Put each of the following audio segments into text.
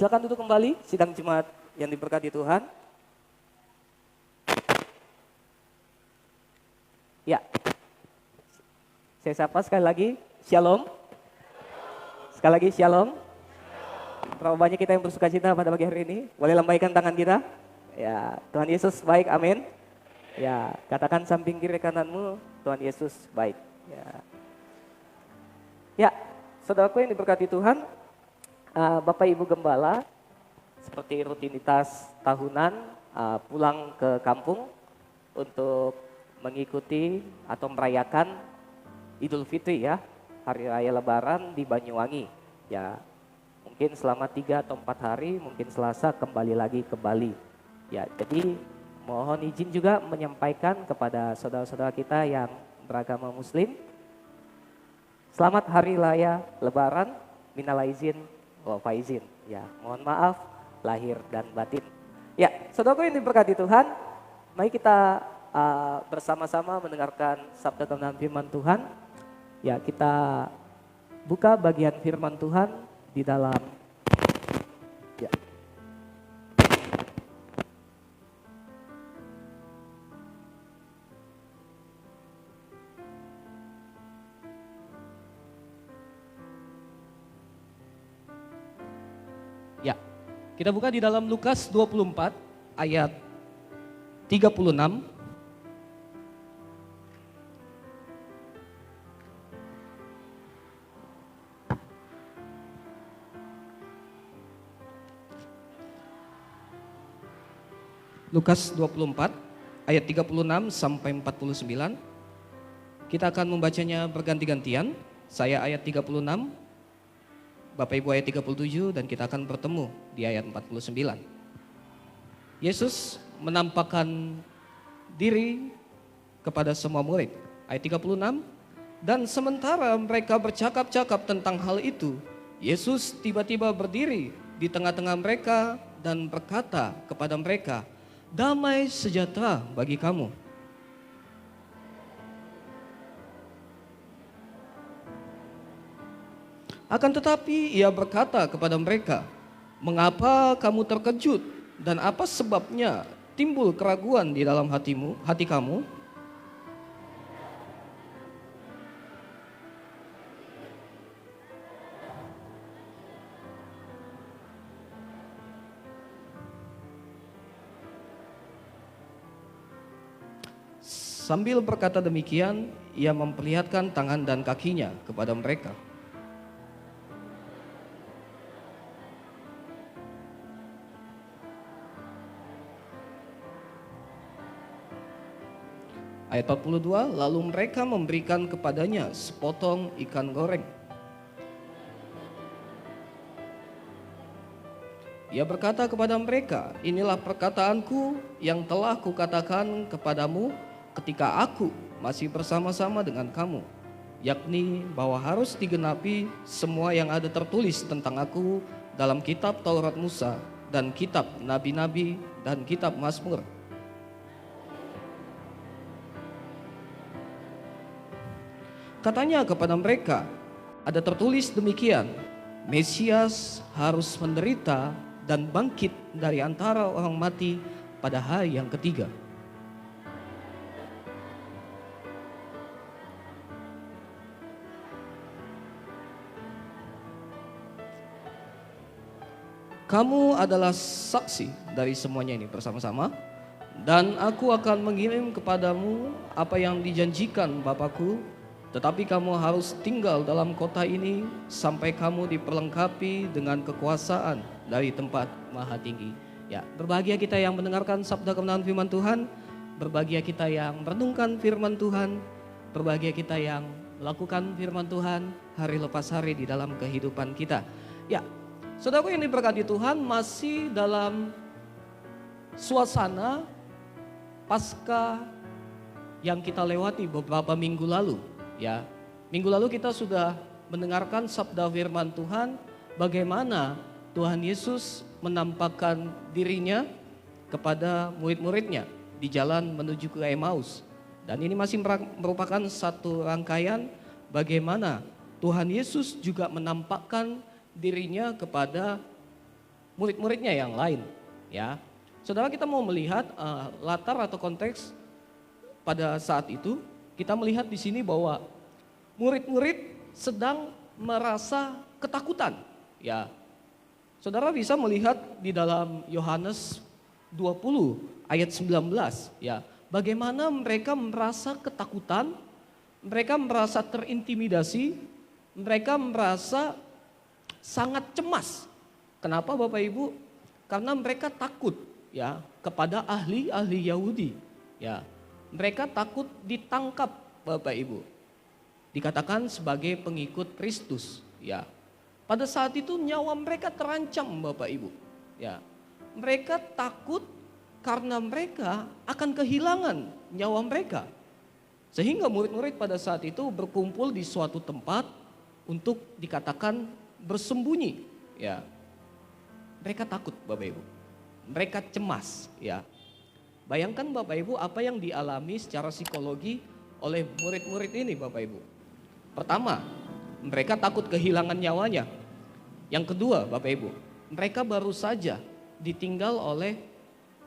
Silakan duduk kembali, sidang Jumat yang diberkati Tuhan. Ya, saya sapa sekali lagi, Shalom. Sekali lagi, Shalom. Berapa banyak kita yang bersuka cita pada pagi hari ini? Boleh lambaikan tangan kita. Ya, Tuhan Yesus baik, amin. Ya, katakan samping kiri kananmu, Tuhan Yesus baik. Ya, saudaraku yang diberkati Tuhan, Bapak Ibu Gembala, seperti rutinitas tahunan, pulang ke kampung untuk mengikuti atau merayakan Idul Fitri ya, Hari Raya Lebaran di Banyuwangi. Ya, mungkin selama 3 atau 4 hari, mungkin Selasa kembali lagi ke Bali. Ya, jadi mohon izin juga menyampaikan kepada saudara-saudara kita yang beragama Muslim, selamat Hari Raya Lebaran, minal aizin wal faizin. Ya, mohon maaf lahir dan batin. Ya, saudaraku yang diberkati Tuhan, mari kita bersama-sama mendengarkan sabda kebenaran firman Tuhan. Ya, kita buka bagian firman Tuhan di dalam ya. Ya, kita buka di dalam Lukas 24 ayat 36. Lukas 24 ayat 36 sampai 49. Kita akan membacanya berganti-gantian. Saya ayat 36, Bapak Ibu ayat 37, dan kita akan bertemu di ayat 49. Yesus menampakkan diri kepada semua murid. Ayat 36, dan sementara mereka bercakap-cakap tentang hal itu, Yesus tiba-tiba berdiri di tengah-tengah mereka dan berkata kepada mereka, "Damai sejahtera bagi kamu." Akan tetapi ia berkata kepada mereka, "Mengapa kamu terkejut dan apa sebabnya timbul keraguan di dalam hati kamu? Sambil berkata demikian, ia memperlihatkan tangan dan kakinya kepada mereka. Ayat 42, lalu mereka memberikan kepadanya sepotong ikan goreng. Ia berkata kepada mereka, "Inilah perkataanku yang telah kukatakan kepadamu ketika aku masih bersama-sama dengan kamu, yakni bahwa harus digenapi semua yang ada tertulis tentang aku dalam kitab Taurat Musa dan kitab Nabi-Nabi dan kitab Mazmur." Katanya kepada mereka, ada tertulis demikian, Mesias harus menderita dan bangkit dari antara orang mati pada hari yang ketiga. Kamu adalah saksi dari semuanya ini bersama-sama, dan aku akan mengirim kepadamu apa yang dijanjikan Bapakku. Tetapi kamu harus tinggal dalam kota ini sampai kamu diperlengkapi dengan kekuasaan dari tempat maha tinggi. Ya, berbahagia kita yang mendengarkan sabda kebenaran firman Tuhan, berbahagia kita yang merenungkan firman Tuhan, berbahagia kita yang melakukan firman Tuhan hari lepas hari di dalam kehidupan kita. Ya, saudaraku yang diberkati Tuhan, masih dalam suasana pasca yang kita lewati beberapa minggu lalu. Ya, minggu lalu kita sudah mendengarkan sabda firman Tuhan, bagaimana Tuhan Yesus menampakkan dirinya kepada murid-muridnya di jalan menuju ke Emmaus. Dan ini masih merupakan satu rangkaian bagaimana Tuhan Yesus juga menampakkan dirinya kepada murid-muridnya yang lain. Ya, saudara, kita mau melihat latar atau konteks pada saat itu. Kita melihat di sini bahwa murid-murid sedang merasa ketakutan. Ya, saudara bisa melihat di dalam Yohanes 20 ayat 19. Ya, bagaimana mereka merasa ketakutan, mereka merasa terintimidasi, mereka merasa sangat cemas. Kenapa Bapak Ibu? Karena mereka takut ya kepada ahli-ahli Yahudi. Ya, mereka takut ditangkap Bapak Ibu. Dikatakan sebagai pengikut Kristus. Ya, pada saat itu nyawa mereka terancam Bapak Ibu. Ya, mereka takut karena mereka akan kehilangan nyawa mereka. Sehingga murid-murid pada saat itu berkumpul di suatu tempat untuk dikatakan bersembunyi. Ya, mereka takut Bapak Ibu. Mereka cemas. Ya, bayangkan Bapak Ibu apa yang dialami secara psikologi oleh murid-murid ini Bapak Ibu. Pertama, mereka takut kehilangan nyawanya. Yang kedua Bapak Ibu, mereka baru saja ditinggal oleh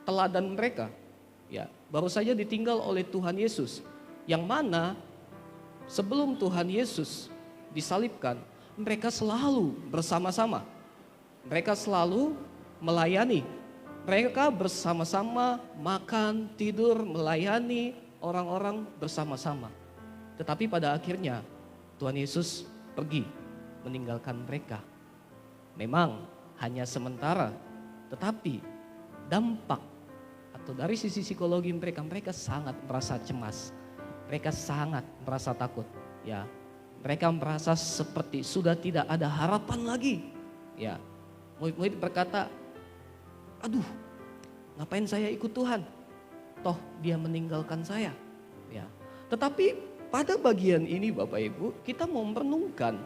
teladan mereka. Ya, baru saja ditinggal oleh Tuhan Yesus. Yang mana sebelum Tuhan Yesus disalibkan, mereka selalu bersama-sama. Mereka selalu melayani. Mereka bersama-sama makan, tidur, melayani orang-orang bersama-sama. Tetapi pada akhirnya Tuhan Yesus pergi meninggalkan mereka. Memang hanya sementara, tetapi dampak atau dari sisi psikologi mereka, mereka sangat merasa cemas. Mereka sangat merasa takut. Ya, mereka merasa seperti sudah tidak ada harapan lagi. Ya, murid-murid berkata, aduh, ngapain saya ikut Tuhan? Toh dia meninggalkan saya. Ya. Tetapi pada bagian ini Bapak Ibu, kita mau merenungkan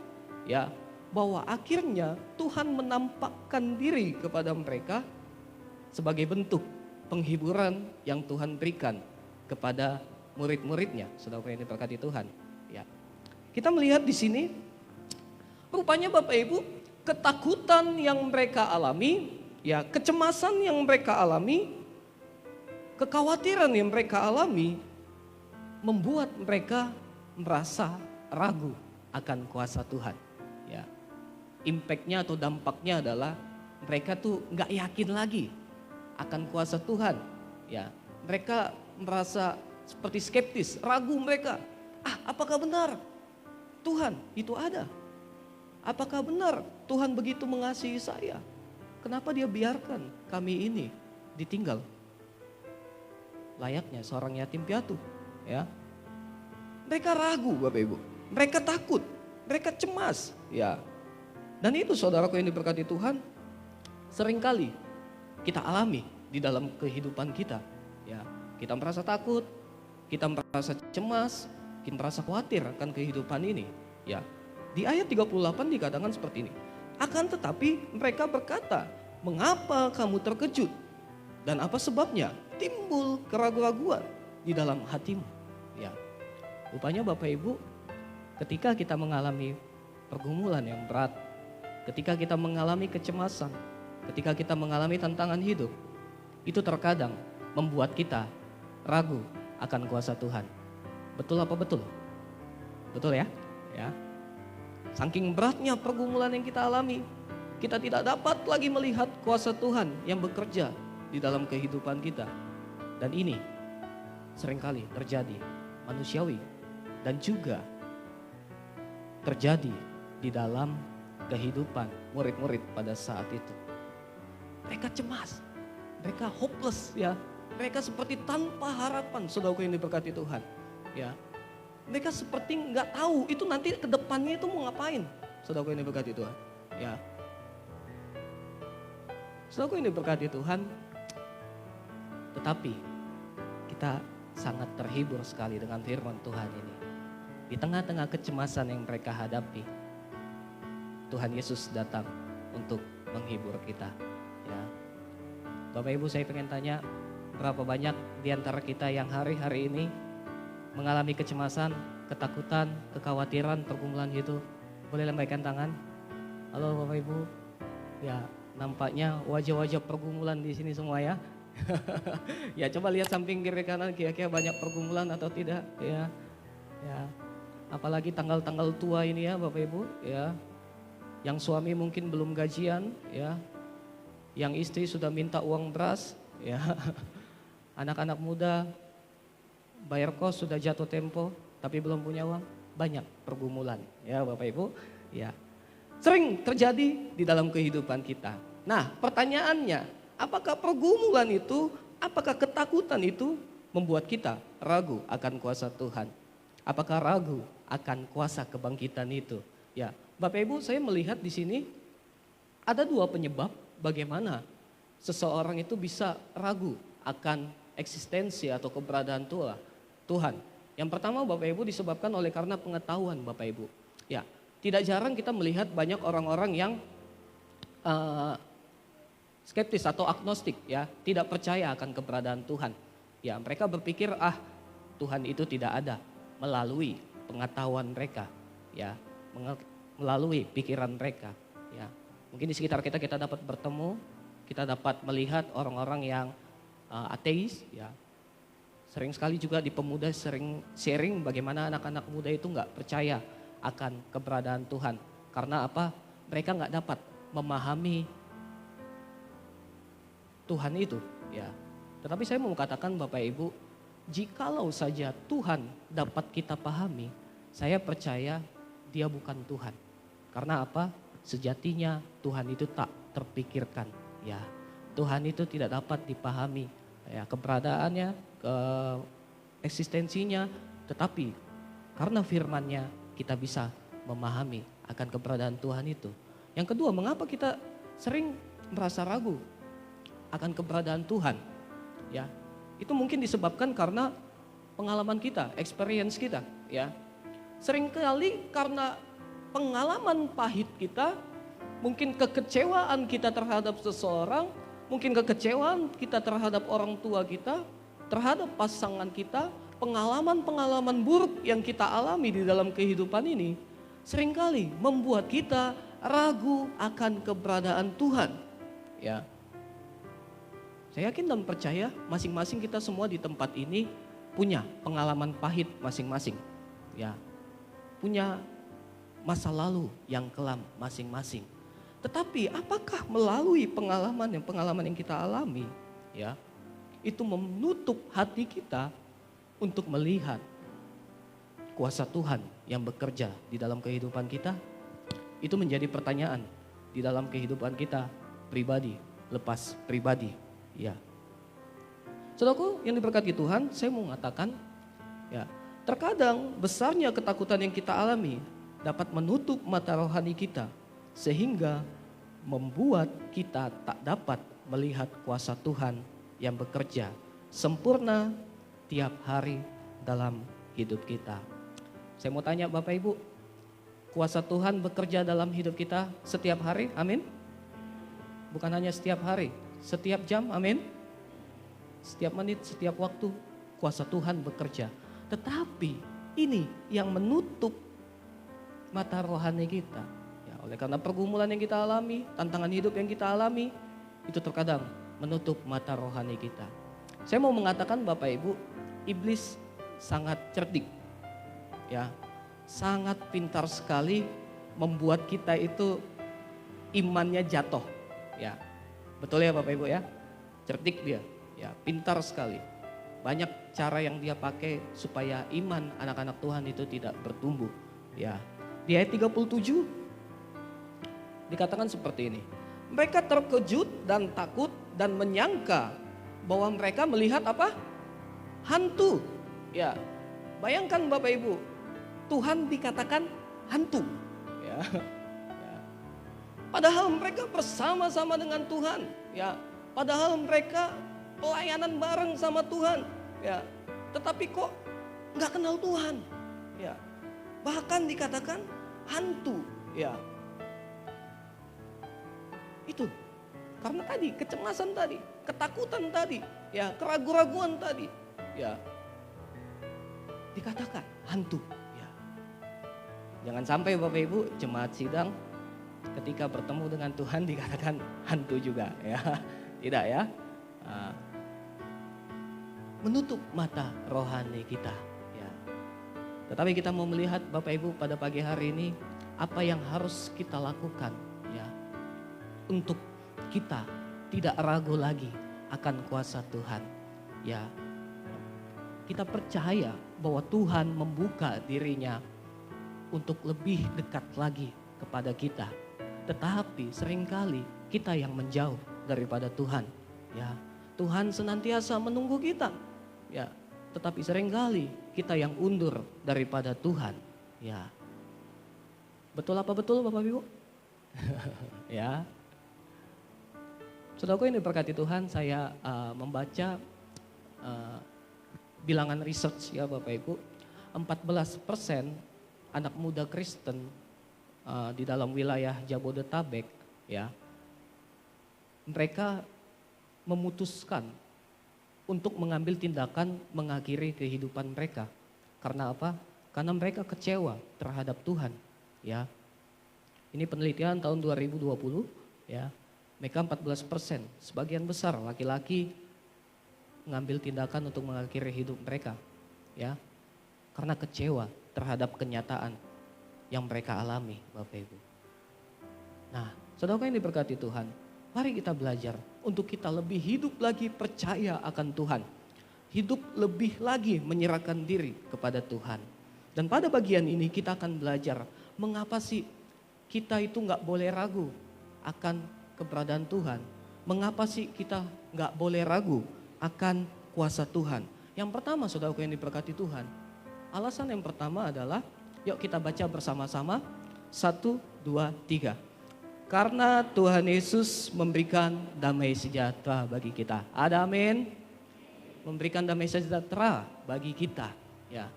ya bahwa akhirnya Tuhan menampakkan diri kepada mereka sebagai bentuk penghiburan yang Tuhan berikan kepada murid-muridnya. Saudara yang diberkati Tuhan. Ya. Kita melihat di sini, rupanya Bapak Ibu, ketakutan yang mereka alami, ya, kecemasan yang mereka alami, kekhawatiran yang mereka alami, membuat mereka merasa ragu akan kuasa Tuhan. Ya, impactnya atau dampaknya adalah mereka tuh nggak yakin lagi akan kuasa Tuhan. Ya, mereka merasa seperti skeptis, ragu mereka. Apakah benar Tuhan itu ada? Apakah benar Tuhan begitu mengasihi saya? Kenapa dia biarkan kami ini ditinggal? Layaknya seorang yatim piatu, ya. Mereka ragu Bapak Ibu, mereka takut, mereka cemas, ya. Dan itu saudaraku yang diberkati Tuhan, seringkali kita alami di dalam kehidupan kita, ya. Kita merasa takut, kita merasa cemas, kita merasa khawatir akan kehidupan ini, ya. Di ayat 38 dikatakan seperti ini. Akan tetapi mereka berkata, mengapa kamu terkejut? Dan apa sebabnya? Timbul keraguan-raguan di dalam hatimu. Ya, rupanya Bapak Ibu, ketika kita mengalami pergumulan yang berat, ketika kita mengalami kecemasan, ketika kita mengalami tantangan hidup, itu terkadang membuat kita ragu akan kuasa Tuhan. Betul apa betul? Betul ya? Ya. Saking beratnya pergumulan yang kita alami, kita tidak dapat lagi melihat kuasa Tuhan yang bekerja di dalam kehidupan kita. Dan ini seringkali terjadi manusiawi dan juga terjadi di dalam kehidupan murid-murid pada saat itu. Mereka cemas, mereka hopeless ya, mereka seperti tanpa harapan, saudaraku yang diberkati Tuhan. Ya, mereka seperti nggak tahu itu nanti ke depannya itu mau ngapain, saudaraku yang diberkati Tuhan. Ya, saudaraku yang diberkati Tuhan, tetapi kita sangat terhibur sekali dengan firman Tuhan ini. Di tengah-tengah kecemasan yang mereka hadapi, Tuhan Yesus datang untuk menghibur kita. Ya, Bapak Ibu, saya pengen tanya, berapa banyak di antara kita yang hari-hari ini mengalami kecemasan, ketakutan, kekhawatiran, pergumulan hidup? Boleh lambaikan tangan. Halo Bapak Ibu. Ya, nampaknya wajah-wajah pergumulan di sini semua ya. Ya coba lihat samping kiri kanan kira-kira banyak pergumulan atau tidak ya. Ya. Apalagi tanggal-tanggal tua ini ya Bapak Ibu ya. Yang suami mungkin belum gajian ya. Yang istri sudah minta uang beras ya. Anak-anak muda bayar kos sudah jatuh tempo tapi belum punya uang. Banyak pergumulan ya Bapak Ibu ya. Sering terjadi di dalam kehidupan kita. Nah pertanyaannya, apakah pergumulan itu, apakah ketakutan itu membuat kita ragu akan kuasa Tuhan? Apakah ragu akan kuasa kebangkitan itu? Ya, Bapak Ibu, saya melihat di sini ada dua penyebab bagaimana seseorang itu bisa ragu akan eksistensi atau keberadaan Tuhan. Yang pertama Bapak Ibu disebabkan oleh karena pengetahuan Bapak Ibu. Ya, tidak jarang kita melihat banyak orang-orang yang skeptis atau agnostik ya, tidak percaya akan keberadaan Tuhan. Ya, mereka berpikir Tuhan itu tidak ada melalui pengetahuan mereka, ya, melalui pikiran mereka, ya. Mungkin di sekitar kita dapat bertemu, kita dapat melihat orang-orang yang ateis, ya. Sering sekali juga di pemuda sering sharing bagaimana anak-anak muda itu nggak percaya akan keberadaan Tuhan. Karena apa? Mereka nggak dapat memahami Tuhan itu, ya. Tetapi saya mau katakan Bapak Ibu, jikalau saja Tuhan dapat kita pahami, saya percaya Dia bukan Tuhan. Karena apa? Sejatinya Tuhan itu tak terpikirkan, ya. Tuhan itu tidak dapat dipahami, ya, keberadaannya, eksistensinya, tetapi karena firman-Nya kita bisa memahami akan keberadaan Tuhan itu. Yang kedua, mengapa kita sering merasa ragu akan keberadaan Tuhan? Ya, itu mungkin disebabkan karena pengalaman kita, experience kita, ya. Seringkali karena pengalaman pahit kita, mungkin kekecewaan kita terhadap seseorang, mungkin kekecewaan kita terhadap orang tua kita, terhadap pasangan kita, pengalaman-pengalaman buruk yang kita alami di dalam kehidupan ini, seringkali membuat kita ragu akan keberadaan Tuhan. Ya, saya yakin dan percaya masing-masing kita semua di tempat ini punya pengalaman pahit masing-masing. Ya, punya masa lalu yang kelam masing-masing. Tetapi apakah melalui pengalaman yang kita alami, ya, itu menutup hati kita untuk melihat kuasa Tuhan yang bekerja di dalam kehidupan kita? Itu menjadi pertanyaan di dalam kehidupan kita pribadi, lepas pribadi, ya. Saudaraku yang diberkati Tuhan, saya mau mengatakan, ya, terkadang besarnya ketakutan yang kita alami dapat menutup mata rohani kita sehingga membuat kita tak dapat melihat kuasa Tuhan yang bekerja sempurna tiap hari dalam hidup kita. Saya mau tanya Bapak Ibu, kuasa Tuhan bekerja dalam hidup kita setiap hari, amin? Bukan hanya setiap hari, setiap jam, amin? Setiap menit, setiap waktu, kuasa Tuhan bekerja. Tetapi ini yang menutup mata rohani kita. Ya, oleh karena pergumulan yang kita alami, tantangan hidup yang kita alami, itu terkadang menutup mata rohani kita. Saya mau mengatakan Bapak Ibu, iblis sangat cerdik, ya, sangat pintar sekali membuat kita itu imannya jatuh, ya, betul ya Bapak Ibu ya, cerdik dia, ya, pintar sekali. Banyak cara yang dia pakai supaya iman anak-anak Tuhan itu tidak bertumbuh, ya. Di ayat 37 dikatakan seperti ini. Mereka terkejut dan takut dan menyangka bahwa mereka melihat apa? Hantu. Ya, bayangkan Bapak Ibu, Tuhan dikatakan hantu. Ya. Ya. Padahal mereka bersama-sama dengan Tuhan. Ya, padahal mereka pelayanan bareng sama Tuhan. Ya, tetapi kok nggak kenal Tuhan. Ya, bahkan dikatakan hantu. Ya, itu karena tadi kecemasan tadi, ketakutan tadi, ya, keraguan-raguan tadi, ya, dikatakan hantu. Ya. Jangan sampai Bapak Ibu jemaat sidang ketika bertemu dengan Tuhan dikatakan hantu juga ya. Tidak ya. Menutup mata rohani kita ya. Tetapi kita mau melihat Bapak Ibu pada pagi hari ini apa yang harus kita lakukan ya untuk kita tidak ragu lagi akan kuasa Tuhan ya. Kita percaya bahwa Tuhan membuka dirinya untuk lebih dekat lagi kepada kita. Tetapi seringkali kita yang menjauh daripada Tuhan ya. Tuhan senantiasa menunggu kita ya, tetapi seringkali kita yang undur daripada Tuhan ya. Betul apa betul Bapak Ibu? Ya. Saudaraku yang diberkati Tuhan, saya membaca bilangan research ya Bapak Ibu. 14% anak muda Kristen di dalam wilayah Jabodetabek ya, mereka memutuskan untuk mengambil tindakan mengakhiri kehidupan mereka. Karena apa? Karena mereka kecewa terhadap Tuhan ya. Ini penelitian tahun 2020 ya. Mereka 14%, sebagian besar laki-laki mengambil tindakan untuk mengakhiri hidup mereka ya. Karena kecewa terhadap kenyataan yang mereka alami Bapak Ibu. Nah, saudara yang diberkati Tuhan, mari kita belajar untuk kita lebih hidup lagi percaya akan Tuhan. Hidup lebih lagi menyerahkan diri kepada Tuhan. Dan pada bagian ini kita akan belajar mengapa sih kita itu nggak boleh ragu akan keberadaan Tuhan. Mengapa sih kita nggak boleh ragu akan kuasa Tuhan. Yang pertama saudaraku yang diberkati Tuhan. Alasan yang pertama adalah, yuk kita baca bersama-sama. 1, 2, 3. Karena Tuhan Yesus memberikan damai sejahtera bagi kita. Ada amin? Memberikan damai sejahtera bagi kita. Ya.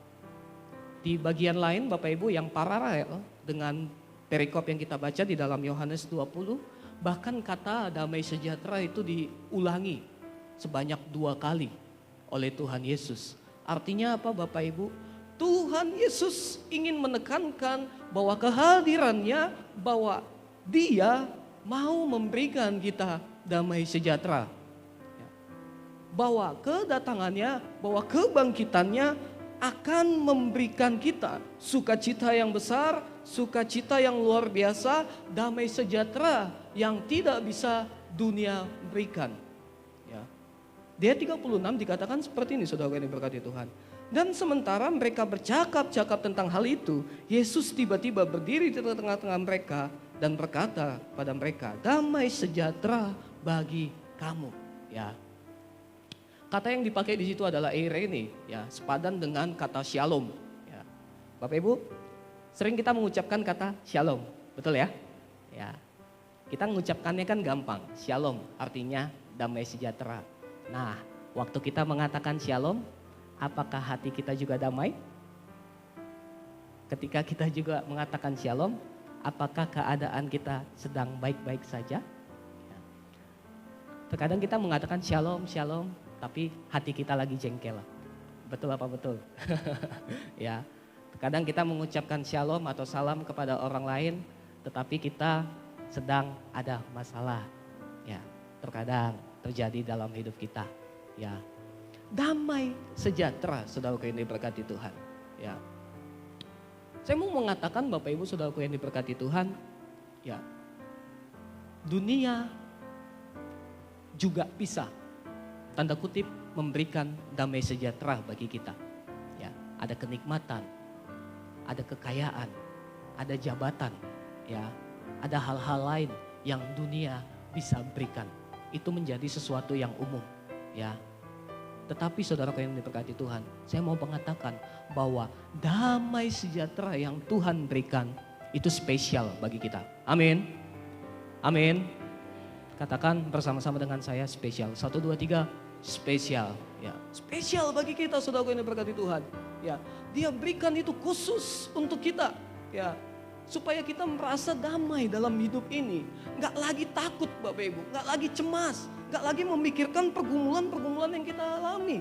Di bagian lain Bapak Ibu yang paralel dengan perikop yang kita baca di dalam Yohanes 20. Bahkan kata damai sejahtera itu diulangi sebanyak 2 kali oleh Tuhan Yesus. Artinya apa Bapak Ibu? Tuhan Yesus ingin menekankan bahwa kehadirannya, bahwa Dia mau memberikan kita damai sejahtera. Bahwa kedatangannya, bahwa kebangkitannya akan memberikan kita sukacita yang besar, sukacita yang luar biasa, damai sejahtera yang tidak bisa dunia berikan. Ya. Dia 36 dikatakan seperti ini saudara yang diberkati Tuhan. Dan sementara mereka bercakap-cakap tentang hal itu, Yesus tiba-tiba berdiri di tengah-tengah mereka dan berkata pada mereka, damai sejahtera bagi kamu. Ya. Kata yang dipakai di situ adalah eirene, ya, sepadan dengan kata shalom. Ya. Bapak Ibu, sering kita mengucapkan kata shalom, betul ya? Ya. Kita mengucapkannya kan gampang, shalom artinya damai sejahtera. Nah, waktu kita mengatakan shalom, apakah hati kita juga damai? Ketika kita juga mengatakan shalom, apakah keadaan kita sedang baik-baik saja? Ya. Terkadang kita mengatakan shalom, shalom, tapi hati kita lagi jengkel. Betul apa betul? Ya. Terkadang kita mengucapkan shalom atau salam kepada orang lain, tetapi kita sedang ada masalah. Ya, terkadang terjadi dalam hidup kita. Ya. Damai sejahtera, saudaraku yang diberkati Tuhan. Ya. Saya mau mengatakan Bapak Ibu saudaraku yang diberkati Tuhan, ya. Dunia juga bisa, tanda kutip, memberikan damai sejahtera bagi kita. Ya, ada kenikmatan, ada kekayaan, ada jabatan, ya. Ada hal-hal lain yang dunia bisa berikan. Itu menjadi sesuatu yang umum, ya. Tetapi saudaraku yang diberkati Tuhan, saya mau mengatakan bahwa damai sejahtera yang Tuhan berikan itu spesial bagi kita. Amin. Amin. Katakan bersama-sama dengan saya spesial. 1, 2, 3, spesial. Ya, spesial bagi kita saudaraku yang diberkati Tuhan. Ya, Dia berikan itu khusus untuk kita. Ya, supaya kita merasa damai dalam hidup ini. Nggak lagi takut Bapak Ibu, nggak lagi cemas, nggak lagi memikirkan pergumulan-pergumulan yang kita alami.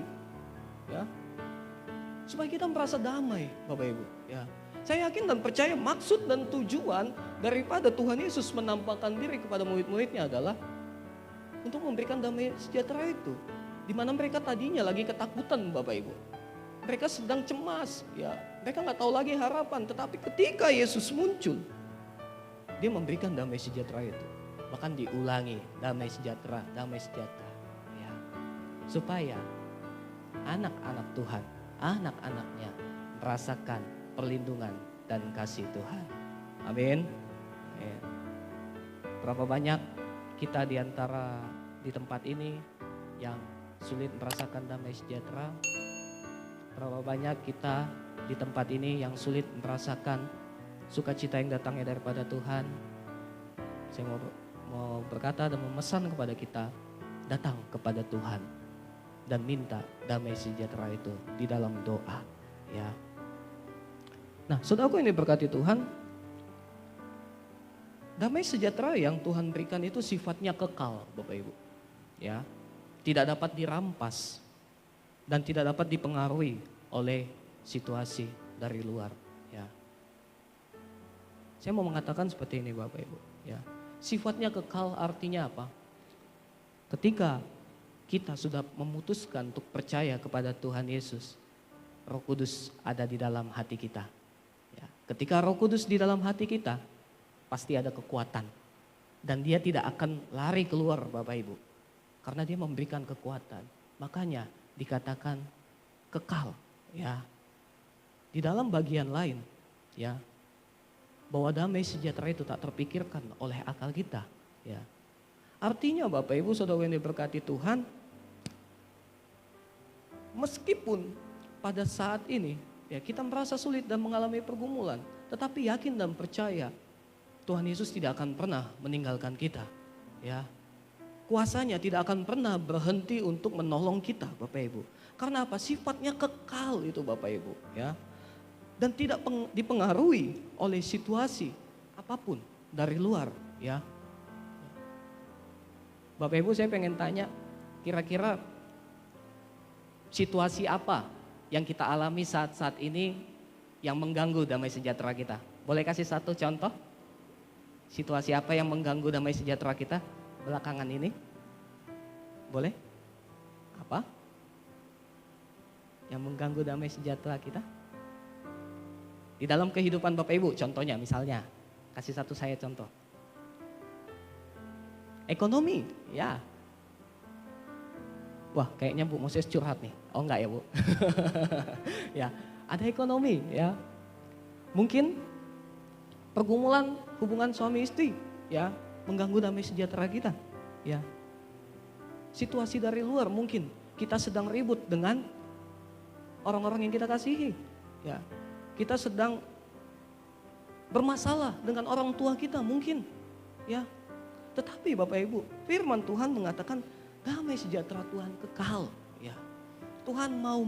Ya. Supaya kita merasa damai Bapak Ibu. Ya. Saya yakin dan percaya maksud dan tujuan daripada Tuhan Yesus menampakkan diri kepada murid-muridnya adalah untuk memberikan damai sejahtera itu. Di mana mereka tadinya lagi ketakutan Bapak Ibu. Mereka sedang cemas, ya. Mereka nggak tahu lagi harapan. Tetapi ketika Yesus muncul, dia memberikan damai sejahtera itu. Bahkan diulangi, damai sejahtera, ya. Supaya anak-anak Tuhan, anak-anaknya merasakan perlindungan dan kasih Tuhan. Amin. Ya. Berapa banyak kita di antara di tempat ini yang sulit merasakan damai sejahtera? Berapa banyak kita di tempat ini yang sulit merasakan sukacita yang datangnya daripada Tuhan? Saya mau berkata dan memesan kepada kita, datang kepada Tuhan dan minta damai sejahtera itu di dalam doa, ya. Nah, saudaraku yang diberkati Tuhan, damai sejahtera yang Tuhan berikan itu sifatnya kekal, Bapak Ibu. Ya, tidak dapat dirampas dan tidak dapat dipengaruhi oleh situasi dari luar. Ya, saya mau mengatakan seperti ini, Bapak Ibu. Ya, sifatnya kekal artinya apa? Ketika kita sudah memutuskan untuk percaya kepada Tuhan Yesus, Roh Kudus ada di dalam hati kita. Ya, ketika Roh Kudus di dalam hati kita, pasti ada kekuatan. Dan dia tidak akan lari keluar Bapak Ibu. Karena dia memberikan kekuatan. Makanya dikatakan kekal. Ya. Di dalam bagian lain, ya, bahwa damai sejahtera itu tak terpikirkan oleh akal kita. Ya. Artinya Bapak Ibu saudara yang diberkati Tuhan, meskipun pada saat ini ya kita merasa sulit dan mengalami pergumulan, tetapi yakin dan percaya Tuhan Yesus tidak akan pernah meninggalkan kita. Ya. Kuasanya tidak akan pernah berhenti untuk menolong kita Bapak Ibu. Karena apa? Sifatnya kekal itu Bapak Ibu, ya. Dan tidak dipengaruhi oleh situasi apapun dari luar, ya. Bapak Ibu saya pengen tanya, kira-kira situasi apa yang kita alami saat-saat ini yang mengganggu damai sejahtera kita? Boleh kasih satu contoh? Situasi apa yang mengganggu damai sejahtera kita belakangan ini? Boleh? Apa? Yang mengganggu damai sejahtera kita? Di dalam kehidupan Bapak Ibu, contohnya misalnya, kasih satu saya contoh. Ekonomi, ya. Wah, kayaknya Bu Moses curhat nih. Oh enggak ya Bu? Ya, ada ekonomi ya. Mungkin pergumulan hubungan suami istri ya mengganggu damai sejahtera kita. Ya. Situasi dari luar mungkin kita sedang ribut dengan orang-orang yang kita kasihi. Ya. Kita sedang bermasalah dengan orang tua kita mungkin. Ya. Tetapi Bapak Ibu, firman Tuhan mengatakan damai sejahtera Tuhan kekal, ya. Tuhan mau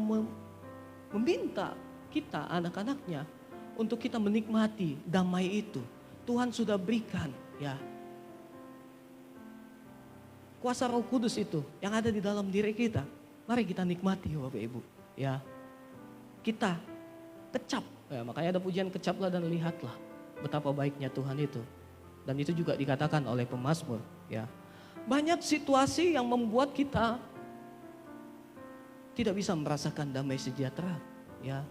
meminta kita anak-anaknya untuk kita menikmati damai itu. Tuhan sudah berikan, ya. Kuasa Roh Kudus itu yang ada di dalam diri kita. Mari kita nikmati Bapak Ibu, ya. Kita kecap, ya, makanya ada pujian kecaplah dan lihatlah betapa baiknya Tuhan itu. Dan itu juga dikatakan oleh pemazmur, ya. Banyak situasi yang membuat kita tidak bisa merasakan damai sejahtera, ya.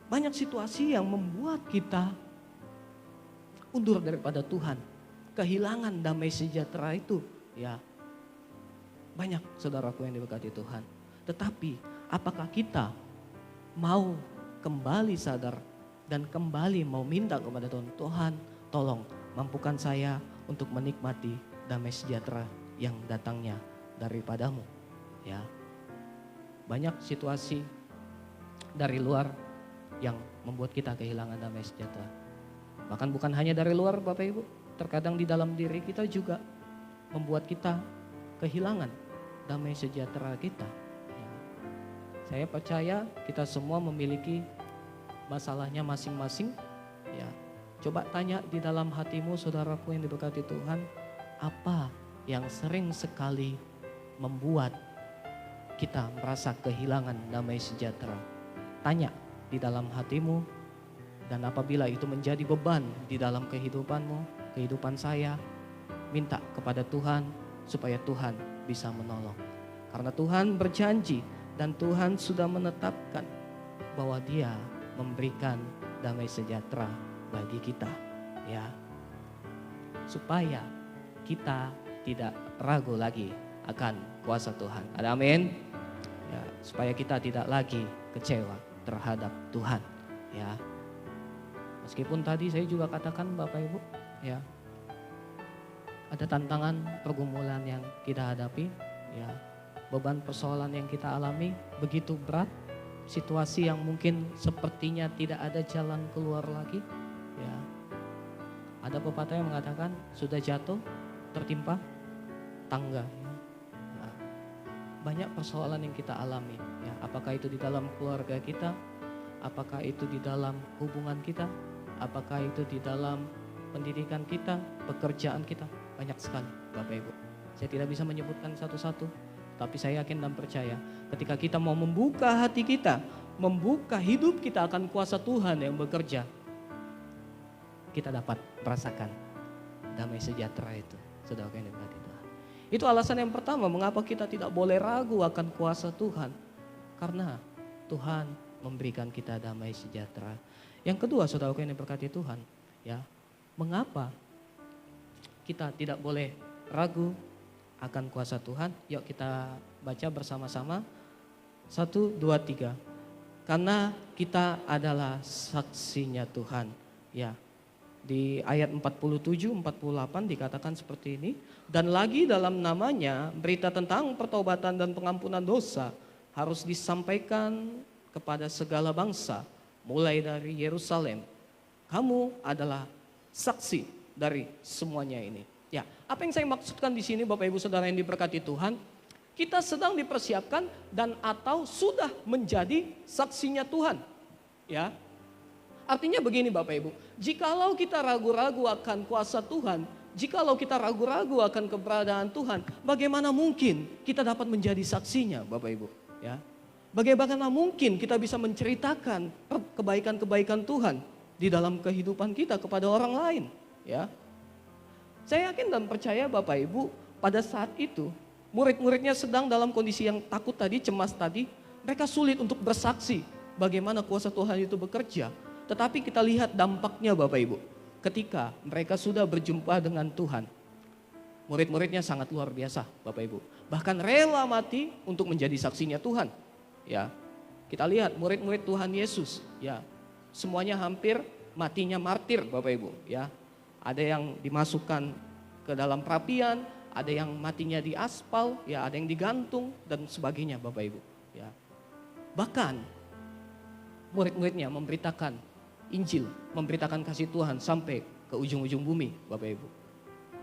Banyak situasi yang membuat kita undur daripada Tuhan, kehilangan damai sejahtera itu, ya. Banyak saudaraku yang diberkati Tuhan. Tetapi apakah kita mau kembali sadar dan kembali mau minta kepada Tuhan, Tuhan tolong mampukan saya untuk menikmati damai sejahtera yang datangnya daripadamu, ya. Banyak situasi dari luar yang membuat kita kehilangan damai sejahtera. Bahkan bukan hanya dari luar Bapak Ibu, terkadang di dalam diri kita juga membuat kita kehilangan damai sejahtera kita. Ya. Saya percaya kita semua memiliki masalahnya masing-masing, ya. Coba tanya di dalam hatimu saudaraku yang diberkati Tuhan, apa yang sering sekali membuat kita merasa kehilangan damai sejahtera? Tanya di dalam hatimu, Dan apabila itu menjadi beban di dalam kehidupanmu, kehidupan saya, minta kepada Tuhan supaya Tuhan bisa menolong. Karena Tuhan berjanji dan Tuhan sudah menetapkan bahwa Dia memberikan damai sejahtera bagi kita, ya. Supaya kita tidak ragu lagi akan kuasa Tuhan. Ada amin? Ya, supaya kita tidak lagi kecewa terhadap Tuhan, ya. Meskipun tadi saya juga katakan Bapak Ibu, ya, ada tantangan pergumulan yang kita hadapi, ya, beban persoalan yang kita alami begitu berat, situasi yang mungkin sepertinya tidak ada jalan keluar lagi, ya. Ada pepatah yang mengatakan sudah jatuh tertimpa tangga, ya. Nah, banyak persoalan yang kita alami, ya. Apakah itu di dalam keluarga kita, apakah itu di dalam hubungan kita, apakah itu di dalam pendidikan kita, pekerjaan kita, banyak sekali Bapak Ibu. Saya tidak bisa menyebutkan satu-satu, tapi saya yakin dan percaya ketika kita mau membuka hati kita, membuka hidup kita akan kuasa Tuhan yang bekerja, kita dapat merasakan damai sejahtera itu. Saudara yang diberkati Tuhan. Itu alasan yang pertama mengapa kita tidak boleh ragu akan kuasa Tuhan. Karena Tuhan memberikan kita damai sejahtera. Yang kedua, saudara yang diberkati Tuhan, ya, mengapa kita tidak boleh ragu akan kuasa Tuhan? Yuk kita baca bersama-sama. 1, 2, 3. Karena kita adalah saksinya Tuhan. Ya, di ayat 47, 48 dikatakan seperti ini. Dan lagi dalam namanya berita tentang pertobatan dan pengampunan dosa harus disampaikan kepada segala bangsa. Mulai dari Yerusalem, kamu adalah saksi dari semuanya ini. Ya, apa yang saya maksudkan di sini Bapak Ibu Saudara yang diberkati Tuhan, kita sedang dipersiapkan dan atau sudah menjadi saksinya Tuhan. Ya, artinya begini Bapak Ibu, jikalau kita ragu-ragu akan kuasa Tuhan, jikalau kita ragu-ragu akan keberadaan Tuhan, bagaimana mungkin kita dapat menjadi saksinya Bapak Ibu? Ya. Bagaimana mungkin kita bisa menceritakan kebaikan-kebaikan Tuhan di dalam kehidupan kita kepada orang lain, ya? Saya yakin dan percaya Bapak Ibu, pada saat itu murid-muridnya sedang dalam kondisi yang takut tadi, cemas tadi, mereka sulit untuk bersaksi bagaimana kuasa Tuhan itu bekerja. Tetapi kita lihat dampaknya Bapak Ibu, ketika mereka sudah berjumpa dengan Tuhan, murid-muridnya sangat luar biasa Bapak Ibu, bahkan rela mati untuk menjadi saksinya Tuhan. Ya, kita lihat murid-murid Tuhan Yesus, ya, semuanya hampir matinya martir Bapak Ibu, ya. Ada yang dimasukkan ke dalam perapian, ada yang matinya di aspal, ya, ada yang digantung dan sebagainya Bapak Ibu, ya. Bahkan murid-muridnya memberitakan Injil, memberitakan kasih Tuhan sampai ke ujung-ujung bumi Bapak Ibu.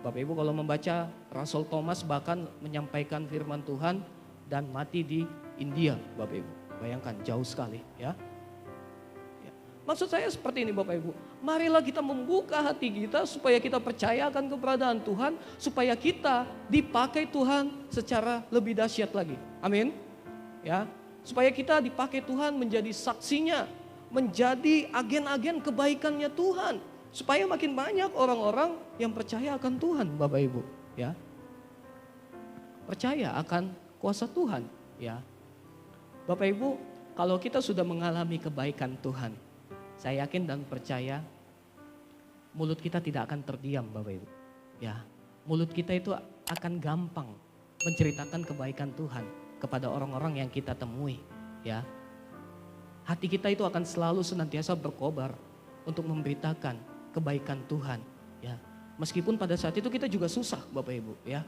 Bapak Ibu kalau membaca Rasul Thomas bahkan menyampaikan firman Tuhan dan mati di India Bapak Ibu. Bayangkan jauh sekali, ya. Ya. Maksud saya seperti ini Bapak Ibu. Marilah kita membuka hati kita supaya kita percaya akan keberadaan Tuhan, supaya kita dipakai Tuhan secara lebih dahsyat lagi. Amin. Ya. Supaya kita dipakai Tuhan menjadi saksinya, menjadi agen-agen kebaikannya Tuhan, supaya makin banyak orang-orang yang percaya akan Tuhan Bapak Ibu, ya. Percaya akan kuasa Tuhan, ya. Bapak Ibu, kalau kita sudah mengalami kebaikan Tuhan, saya yakin dan percaya mulut kita tidak akan terdiam Bapak Ibu. Ya, mulut kita itu akan gampang menceritakan kebaikan Tuhan kepada orang-orang yang kita temui, ya. Hati kita itu akan selalu senantiasa berkobar untuk memberitakan kebaikan Tuhan, ya. Meskipun pada saat itu kita juga susah Bapak Ibu, ya.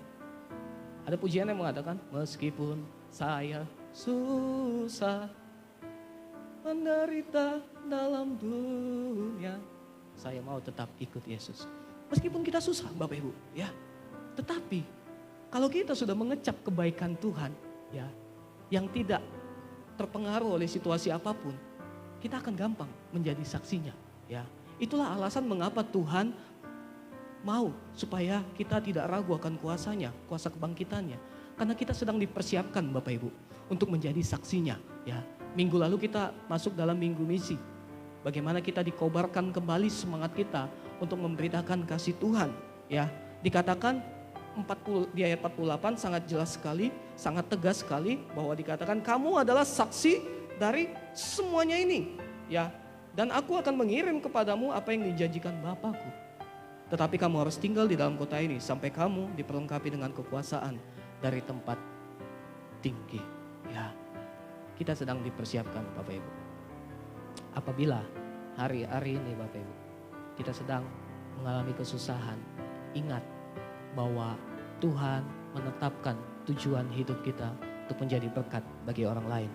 Ada pujian yang mengatakan, meskipun saya susah menderita dalam dunia, saya mau tetap ikut Yesus. Meskipun kita susah Bapak Ibu, ya. Tetapi kalau kita sudah mengecap kebaikan Tuhan, ya, yang tidak terpengaruh oleh situasi apapun, kita akan gampang menjadi saksinya, ya. Itulah alasan mengapa Tuhan mau supaya kita tidak ragu akan kuasanya, kuasa kebangkitannya. Karena kita sedang dipersiapkan Bapak Ibu untuk menjadi saksinya, ya. Minggu lalu kita masuk dalam minggu misi. bagaimana kita dikobarkan kembali semangat kita untuk memberitakan kasih Tuhan. Ya, dikatakan 40 di ayat 48 sangat jelas sekali, sangat tegas sekali bahwa dikatakan kamu adalah saksi dari semuanya ini. Ya, dan aku akan mengirim kepadamu apa yang dijanjikan Bapakku. Tetapi kamu harus tinggal di dalam kota ini sampai kamu diperlengkapi dengan kekuasaan dari tempat tinggi. Ya, kita sedang dipersiapkan Bapak Ibu. Apabila hari-hari ini Bapak Ibu, kita sedang mengalami kesusahan, ingat bahwa Tuhan menetapkan tujuan hidup kita untuk menjadi berkat bagi orang lain.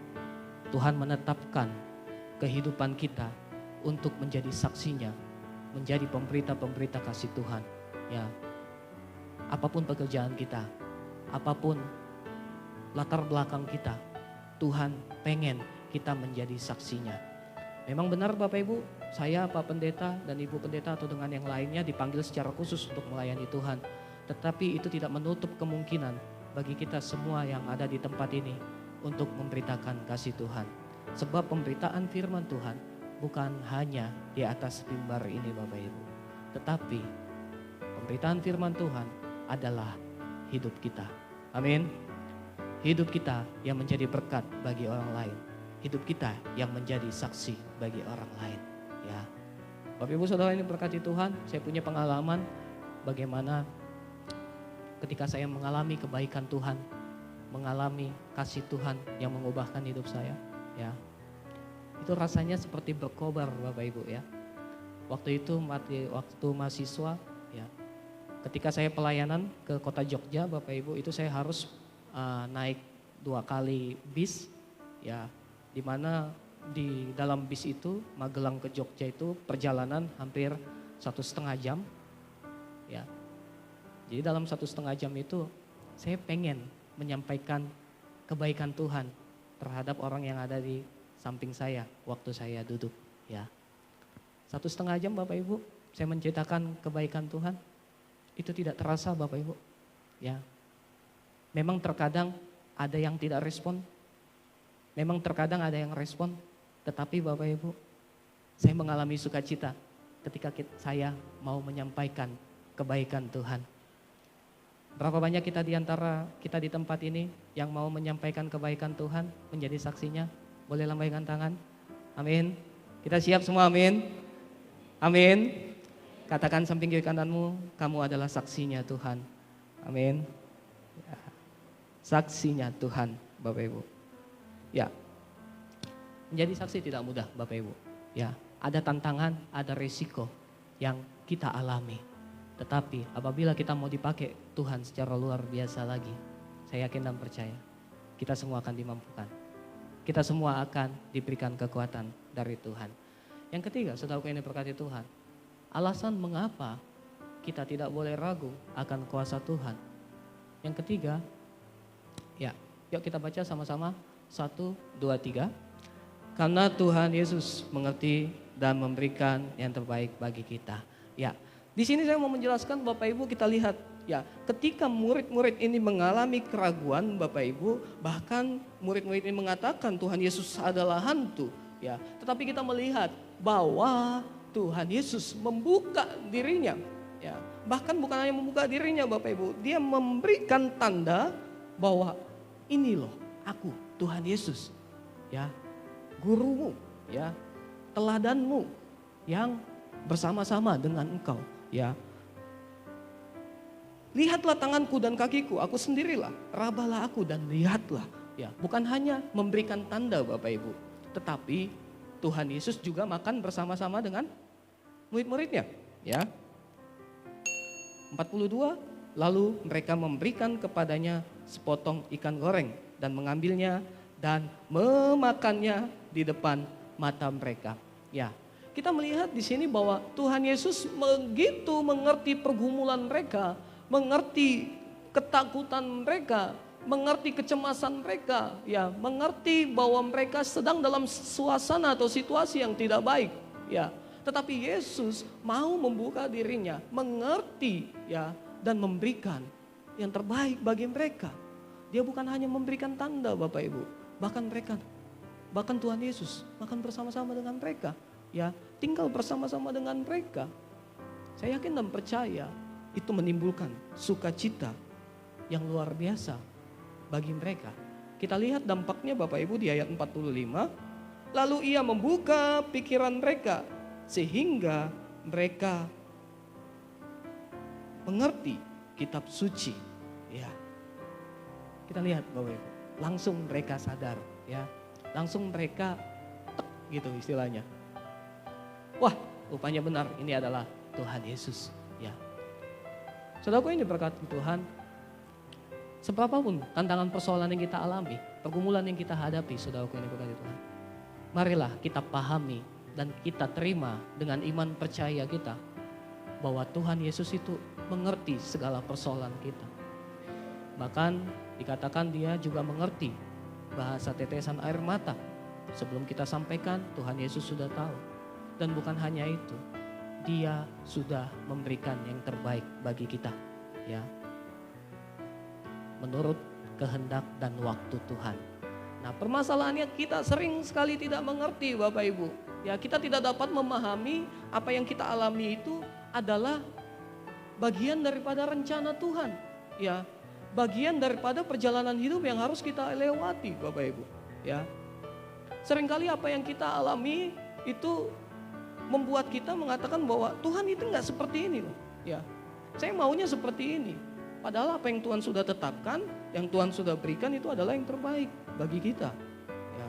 Tuhan menetapkan kehidupan kita untuk menjadi saksinya, menjadi pemberita-pemberita kasih Tuhan. Ya, apapun pekerjaan kita, apapun latar belakang kita, Tuhan pengen kita menjadi saksinya. Memang benar Bapak Ibu, saya Pak Pendeta dan Ibu Pendeta atau dengan yang lainnya dipanggil secara khusus untuk melayani Tuhan. Tetapi itu tidak menutup kemungkinan bagi kita semua yang ada di tempat ini untuk memberitakan kasih Tuhan. Sebab pemberitaan firman Tuhan bukan hanya di atas mimbar ini Bapak Ibu. Tetapi pemberitaan firman Tuhan adalah hidup kita. Amin. Hidup kita yang menjadi berkat bagi orang lain. Hidup kita yang menjadi saksi bagi orang lain. Ya, Bapak Ibu Saudara ini berkati Tuhan, saya punya pengalaman bagaimana ketika saya mengalami kebaikan Tuhan, mengalami kasih Tuhan yang mengubahkan hidup saya, ya, itu rasanya seperti berkobar Bapak Ibu ya. Waktu itu waktu mahasiswa, ya, ketika saya pelayanan ke kota Jogja Bapak Ibu, itu saya harus naik 2 kali bis, ya, di mana di dalam bis itu Magelang ke Jogja itu perjalanan hampir 1,5 jam, ya. Jadi dalam 1,5 jam itu saya pengen menyampaikan kebaikan Tuhan terhadap orang yang ada di samping saya waktu saya duduk. Ya, 1,5 jam Bapak Ibu saya menceritakan kebaikan Tuhan, itu tidak terasa Bapak Ibu. Ya, memang terkadang ada yang tidak respon, memang terkadang ada yang respon, tetapi Bapak Ibu saya mengalami sukacita ketika saya mau menyampaikan kebaikan Tuhan. Berapa banyak kita di antara kita di tempat ini yang mau menyampaikan kebaikan Tuhan, menjadi saksinya? Boleh lambaikan tangan? Amin. Kita siap semua, amin. Amin. Katakan samping kiri kananmu, kamu adalah saksinya Tuhan. Amin. Ya. Saksinya Tuhan, Bapak Ibu. Ya, menjadi saksi tidak mudah Bapak Ibu. Ya, ada tantangan, ada risiko yang kita alami. Tetapi apabila kita mau dipakai Tuhan secara luar biasa lagi, saya yakin dan percaya kita semua akan dimampukan. Kita semua akan diberikan kekuatan dari Tuhan. Yang ketiga, saudaraku ini berkati Tuhan, alasan mengapa kita tidak boleh ragu akan kuasa Tuhan. Yang ketiga, ya, yuk kita baca sama-sama. 1, 2, 3. Karena Tuhan Yesus mengerti dan memberikan yang terbaik bagi kita. Ya, di sini saya mau menjelaskan Bapak Ibu, kita lihat ya, ketika murid-murid ini mengalami keraguan Bapak Ibu, bahkan murid-murid ini mengatakan Tuhan Yesus adalah hantu, ya. Tetapi kita melihat bahwa Tuhan Yesus membuka dirinya, ya. Bahkan bukan hanya membuka dirinya Bapak Ibu, dia memberikan tanda bahwa ini loh aku, Tuhan Yesus, ya, gurumu, ya, teladanmu yang bersama-sama dengan engkau. Ya, lihatlah tanganku dan kakiku, aku sendirilah, rabalah aku dan lihatlah. Ya, bukan hanya memberikan tanda Bapak Ibu, tetapi Tuhan Yesus juga makan bersama-sama dengan murid-muridnya. Ya, 42, lalu mereka memberikan kepadanya sepotong ikan goreng dan mengambilnya dan memakannya di depan mata mereka. Ya. Kita melihat di sini bahwa Tuhan Yesus begitu mengerti pergumulan mereka, mengerti ketakutan mereka, mengerti kecemasan mereka, ya, mengerti bahwa mereka sedang dalam suasana atau situasi yang tidak baik, ya. Tetapi Yesus mau membuka dirinya, mengerti, ya, dan memberikan yang terbaik bagi mereka. Dia bukan hanya memberikan tanda Bapak Ibu, bahkan Tuhan Yesus makan bersama-sama dengan mereka. ya, tinggal bersama-sama dengan mereka. Saya yakin dan percaya itu menimbulkan sukacita yang luar biasa bagi mereka. Kita lihat dampaknya Bapak Ibu di ayat 45. Lalu ia membuka pikiran mereka sehingga mereka mengerti kitab suci. Ya. Kita lihat Bapak Ibu, langsung mereka sadar, ya. Langsung mereka tek gitu istilahnya. Wah, rupanya benar ini adalah Tuhan Yesus, ya. Saudaraku yang diberkati Tuhan, seberapapun tantangan persoalan yang kita alami, pergumulan yang kita hadapi, saudaraku yang diberkati Tuhan, marilah kita pahami dan kita terima dengan iman percaya kita bahwa Tuhan Yesus itu mengerti segala persoalan kita. Bahkan dikatakan dia juga mengerti bahasa tetesan air mata. Sebelum kita sampaikan, Tuhan Yesus sudah tahu. Dan bukan hanya itu, dia sudah memberikan yang terbaik bagi kita, ya, menurut kehendak dan waktu Tuhan. Nah, permasalahannya kita sering sekali tidak mengerti Bapak Ibu. Ya, kita tidak dapat memahami apa yang kita alami itu adalah bagian daripada rencana Tuhan. Ya, bagian daripada perjalanan hidup yang harus kita lewati Bapak Ibu. Ya, seringkali apa yang kita alami itu membuat kita mengatakan bahwa Tuhan itu nggak seperti ini loh. Ya, saya maunya seperti ini. Padahal apa yang Tuhan sudah tetapkan, yang Tuhan sudah berikan itu adalah yang terbaik bagi kita. Ya.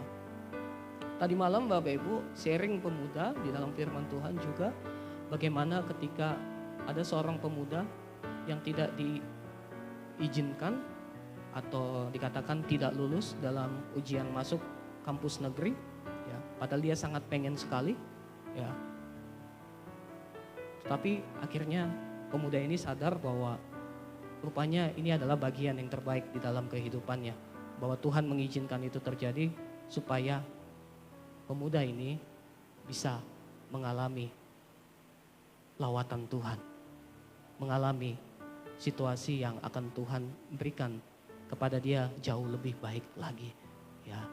Tadi malam Bapak Ibu sharing pemuda di dalam firman Tuhan juga bagaimana ketika ada seorang pemuda yang tidak diizinkan atau dikatakan tidak lulus dalam ujian masuk kampus negeri, ya, padahal dia sangat pengen sekali, ya. Tapi akhirnya pemuda ini sadar bahwa rupanya ini adalah bagian yang terbaik di dalam kehidupannya. Bahwa Tuhan mengizinkan itu terjadi supaya pemuda ini bisa mengalami lawatan Tuhan. Mengalami situasi yang akan Tuhan berikan kepada dia jauh lebih baik lagi. Ya.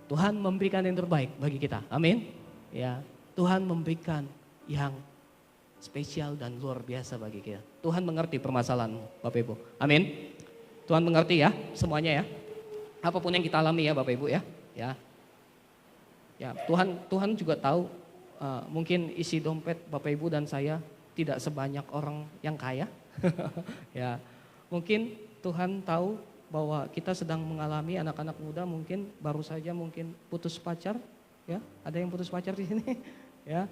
Tuhan memberikan yang terbaik bagi kita. Amin. Ya, Tuhan memberikan yang spesial dan luar biasa bagi kita. Tuhan mengerti permasalahanmu, Bapak Ibu. Amin. Tuhan mengerti ya semuanya ya. Apapun yang kita alami ya Bapak Ibu ya. Ya. Ya, Tuhan juga tahu mungkin isi dompet Bapak Ibu dan saya tidak sebanyak orang yang kaya. Ya. Mungkin Tuhan tahu bahwa kita sedang mengalami anak-anak muda mungkin baru saja mungkin putus pacar, ya. Ada yang putus pacar di sini, ya.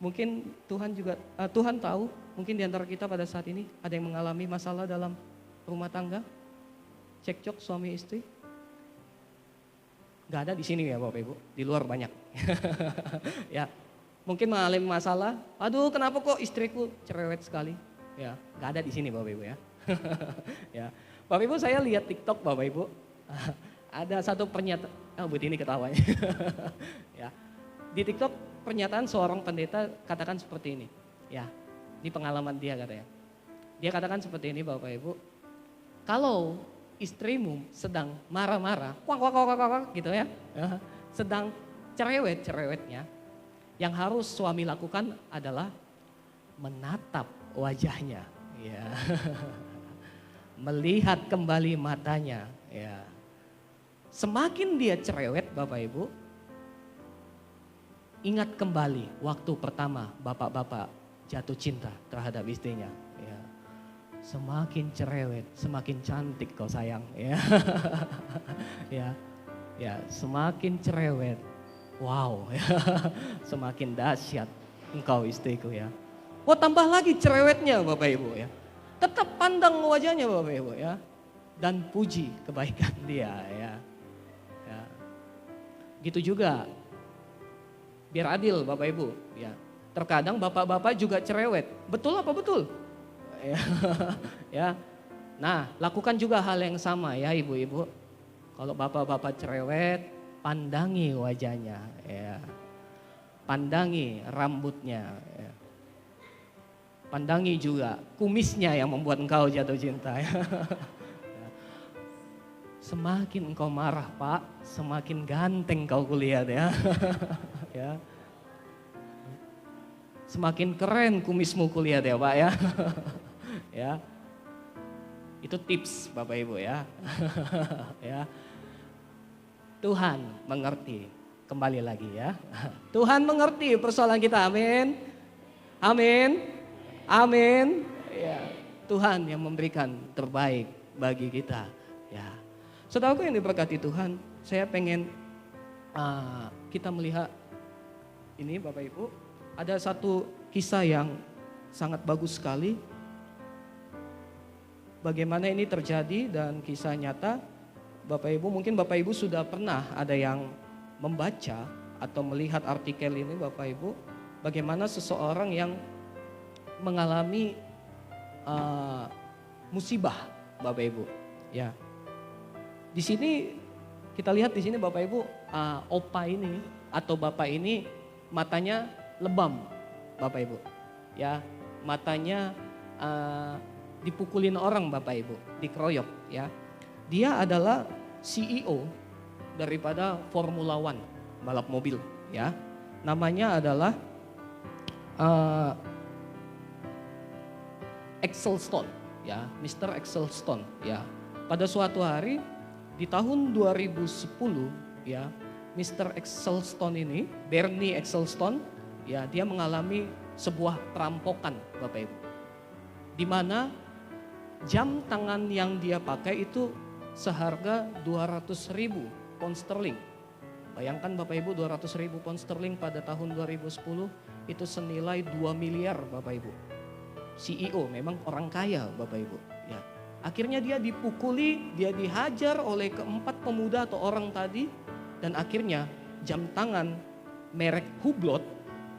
Mungkin Tuhan tahu, mungkin di antara kita pada saat ini ada yang mengalami masalah dalam rumah tangga, cekcok suami istri. Gak ada di sini ya Bapak Ibu, di luar banyak. Ya, mungkin mengalami masalah, aduh kenapa kok istriku cerewet sekali. Ya, gak ada di sini Bapak Ibu ya. Ya, Bapak Ibu saya lihat TikTok Bapak Ibu, ada satu pernyataan, buat ini ketawanya. Ya, di TikTok pernyataan seorang pendeta katakan seperti ini. Ya, ini pengalaman dia katanya. Dia katakan seperti ini Bapak Ibu. Kalau istrimu sedang marah-marah, gitu ya. Sedang cerewet-cerewetnya, yang harus suami lakukan adalah menatap wajahnya. Ya. Melihat kembali matanya. Ya. Semakin dia cerewet Bapak Ibu, ingat kembali waktu pertama bapak-bapak jatuh cinta terhadap istrinya. Ya. Semakin cerewet, semakin cantik kau sayang. Ya, ya, ya, semakin cerewet. Wow, ya. Semakin dahsyat engkau istriku ya. Oh tambah lagi cerewetnya Bapak Ibu ya. Tetap pandang wajahnya Bapak Ibu ya. Dan puji kebaikan dia ya. Ya. Gitu juga. Biar adil Bapak Ibu, ya. Terkadang bapak-bapak juga cerewet. Betul apa betul? Ya. Ya. Nah, lakukan juga hal yang sama ya Ibu-ibu. Kalau bapak-bapak cerewet, pandangi wajahnya, ya. Pandangi rambutnya, ya. Pandangi juga kumisnya yang membuat engkau jatuh cinta. Ya. Semakin engkau marah Pak, semakin ganteng kau kulihat ya. Ya. Semakin keren kumismu kulihat ya Pak ya. Ya. Itu tips Bapak Ibu ya. Ya. Tuhan mengerti. Kembali lagi ya. Tuhan mengerti persoalan kita. Amin. Amin. Amin. Ya. Tuhan yang memberikan terbaik bagi kita. Ya. Saudaraku yang diberkati Tuhan, saya pengen kita melihat ini Bapak Ibu, ada satu kisah yang sangat bagus sekali. Bagaimana ini terjadi dan kisah nyata. Bapak Ibu, mungkin Bapak Ibu sudah pernah ada yang membaca atau melihat artikel ini Bapak Ibu. Bagaimana seseorang yang mengalami musibah Bapak Ibu. Ya. Di sini kita lihat di sini Bapak Ibu, opa ini atau bapak ini matanya lebam Bapak Ibu. Ya, matanya dipukulin orang Bapak Ibu, dikeroyok ya. Dia adalah CEO daripada Formula One, balap mobil ya. Namanya adalah Ecclestone ya, Mr. Ecclestone ya. Pada suatu hari di tahun 2010 ya, Mr. Ecclestone ini, Bernie Ecclestone ya, dia mengalami sebuah perampokan Bapak Ibu. Di mana jam tangan yang dia pakai itu seharga 200.000 pound sterling. Bayangkan Bapak Ibu, 200.000 pound sterling pada tahun 2010 itu senilai 2 miliar Bapak Ibu. CEO memang orang kaya Bapak Ibu ya. Akhirnya dia dipukuli, dia dihajar oleh keempat pemuda atau orang tadi, dan akhirnya jam tangan merek Hublot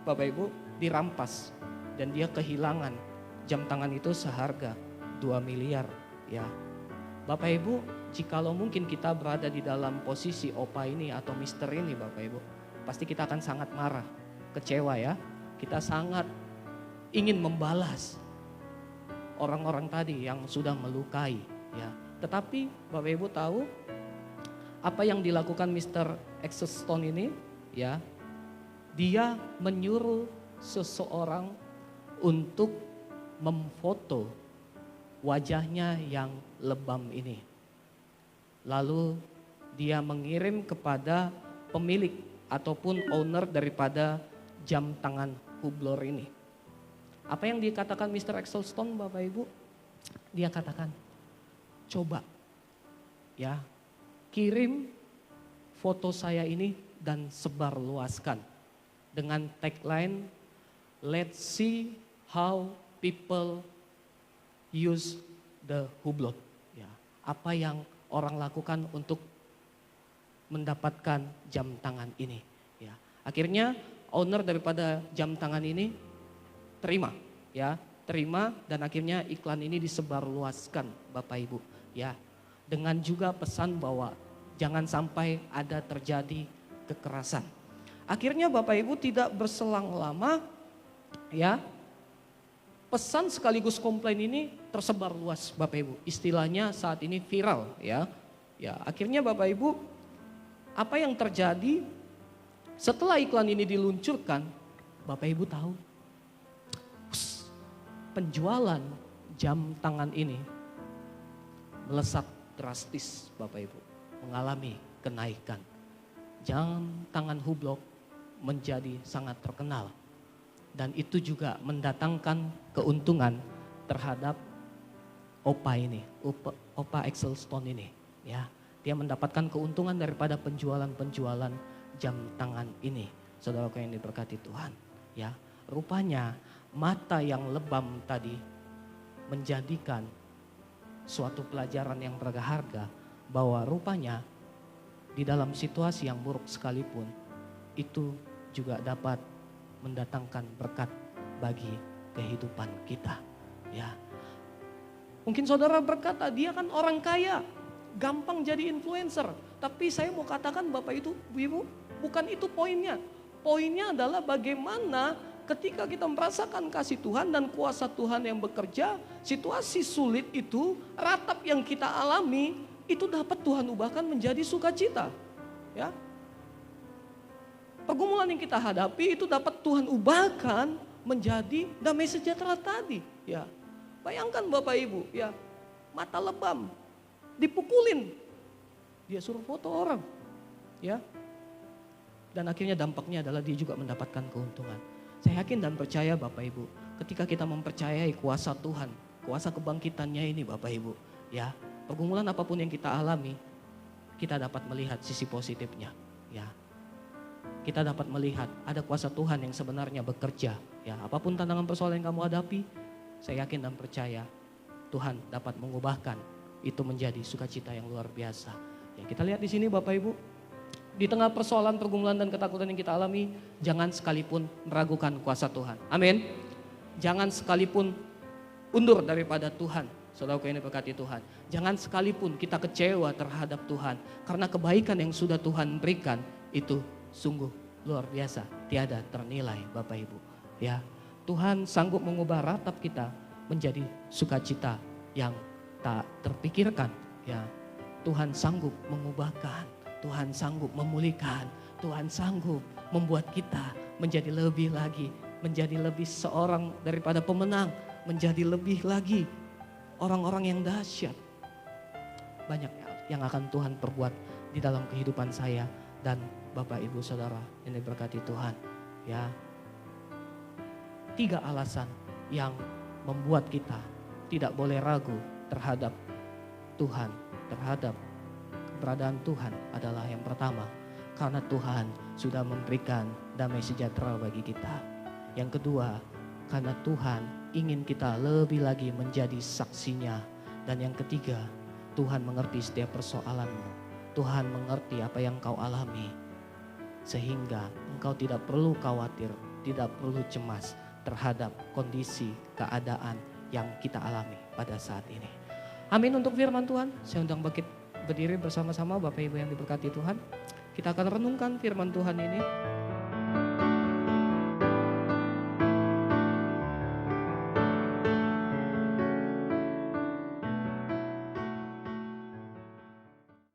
Bapak Ibu dirampas dan dia kehilangan jam tangan itu seharga 2 miliar ya. Bapak Ibu, jikalau mungkin kita berada di dalam posisi opa ini atau mister ini Bapak Ibu, pasti kita akan sangat marah, kecewa ya. Kita sangat ingin membalas orang-orang tadi yang sudah melukai ya. Tetapi Bapak Ibu tahu apa yang dilakukan Mr. Ecclestone ini ya? Dia menyuruh seseorang untuk memfoto wajahnya yang lebam ini. Lalu dia mengirim kepada pemilik ataupun owner daripada jam tangan Hublot ini. Apa yang dikatakan Mr. Ecclestone Bapak Ibu? Dia katakan, coba ya, kirim foto saya ini dan sebarluaskan dengan tagline, let's see how people use the Hublot. Ya, apa yang orang lakukan untuk mendapatkan jam tangan ini. Ya, akhirnya owner daripada jam tangan ini terima, ya, terima dan akhirnya iklan ini disebarluaskan Bapak Ibu, ya, dengan juga pesan bahwa jangan sampai ada terjadi kekerasan. Akhirnya Bapak Ibu tidak berselang lama, ya, pesan sekaligus komplain ini tersebar luas Bapak Ibu. Istilahnya saat ini viral ya. Ya, akhirnya Bapak Ibu, apa yang terjadi setelah iklan ini diluncurkan, Bapak Ibu tahu penjualan jam tangan ini melesat drastis Bapak Ibu, mengalami kenaikan. Jam tangan Hublot menjadi sangat terkenal. Dan itu juga mendatangkan keuntungan terhadap opa ini, opa Ecclestone ini. Ya, dia mendapatkan keuntungan daripada penjualan-penjualan jam tangan ini. Saudaraku yang diberkati Tuhan. Ya, rupanya mata yang lebam tadi menjadikan suatu pelajaran yang berharga bahwa rupanya di dalam situasi yang buruk sekalipun itu juga dapat mendatangkan berkat bagi kehidupan kita. Ya, mungkin saudara berkata dia kan orang kaya, gampang jadi influencer. Tapi saya mau katakan Bapak itu, Ibu, bukan itu poinnya. Poinnya adalah bagaimana ketika kita merasakan kasih Tuhan dan kuasa Tuhan yang bekerja, situasi sulit itu, ratap yang kita alami, itu dapat Tuhan ubahkan menjadi sukacita. Ya, pergumulan yang kita hadapi itu dapat Tuhan ubahkan menjadi damai sejahtera tadi. Ya, bayangkan Bapak Ibu, ya, mata lebam, dipukulin, dia suruh foto orang, ya. Dan akhirnya dampaknya adalah dia juga mendapatkan keuntungan. Saya yakin dan percaya Bapak Ibu, ketika kita mempercayai kuasa Tuhan, kuasa kebangkitannya ini Bapak Ibu, ya, pergumulan apapun yang kita alami, kita dapat melihat sisi positifnya, ya. Kita dapat melihat ada kuasa Tuhan yang sebenarnya bekerja. Ya, apapun tantangan persoalan yang kamu hadapi, saya yakin dan percaya Tuhan dapat mengubahkan itu menjadi sukacita yang luar biasa. Ya, kita lihat di sini Bapak Ibu, di tengah persoalan, pergumulan dan ketakutan yang kita alami, jangan sekalipun meragukan kuasa Tuhan. Amin. Jangan sekalipun undur daripada Tuhan. Saudaraku yang diberkati Tuhan. Jangan sekalipun kita kecewa terhadap Tuhan. Karena kebaikan yang sudah Tuhan berikan itu sungguh luar biasa, tiada ternilai Bapak Ibu. Ya, Tuhan sanggup mengubah ratap kita menjadi sukacita yang tak terpikirkan. Ya, Tuhan sanggup mengubahkan, Tuhan sanggup memulihkan, Tuhan sanggup membuat kita menjadi lebih lagi, menjadi lebih seorang daripada pemenang, menjadi lebih lagi orang-orang yang dahsyat. Banyak yang akan Tuhan perbuat di dalam kehidupan saya dan Bapak Ibu Saudara yang diberkati Tuhan. Ya, 3 alasan yang membuat kita tidak boleh ragu terhadap Tuhan, terhadap keberadaan Tuhan adalah yang pertama, karena Tuhan sudah memberikan damai sejahtera bagi kita. Yang kedua, karena Tuhan ingin kita lebih lagi menjadi saksinya. Dan yang ketiga, Tuhan mengerti setiap persoalanmu. Tuhan mengerti apa yang kau alami. Sehingga engkau tidak perlu khawatir, tidak perlu cemas terhadap kondisi, keadaan yang kita alami pada saat ini. Amin untuk firman Tuhan. Saya undang bangkit berdiri bersama-sama Bapak Ibu yang diberkati Tuhan. Kita akan renungkan firman Tuhan ini.